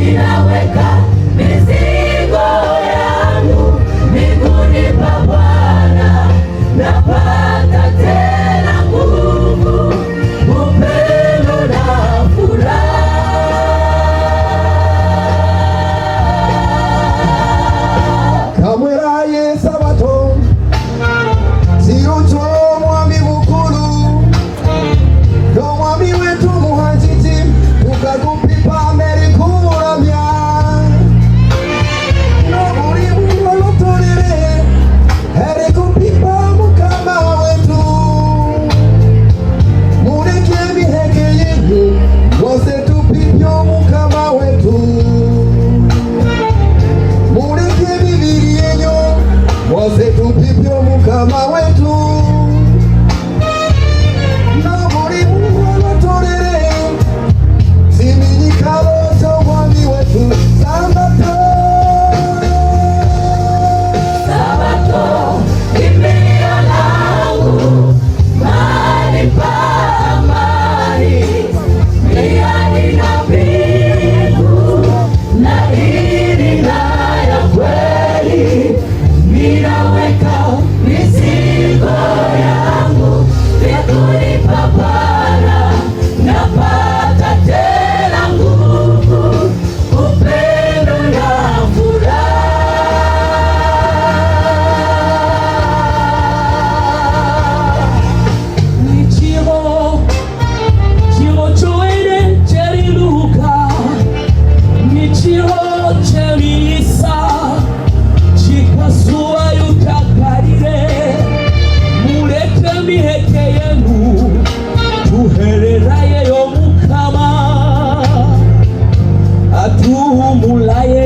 ninaweka mizigo yangu miguuni pa Bwana, napata tena nguvu, upendo na furaha. Kamweraye Sabato ziruto mwami mukuru ndo mwami wetu muhajiji tukagupipa meri kumuramya noburi mulutorere here kupipa mukama wetu mureke miheke yenu wose tupipyo mukama wetu mureke bibiri yenyu wose tupipyo mukama wetu noburi mulutorere ziminyikalo zo mwami wetu Sabato. Sabato kimbilio langu, mahali pa amani, miadi na mbingu, na hili na ya kweli, ninaweka mizigo yangu miguuni pa Bwana, napata tena nguvu, upendo na furaha. Nichiro choere cheriluka, nichiro cherisa, chikasua yutakarire, mureke miheke yenu, tuhereraye yo mukama, atuhumulaye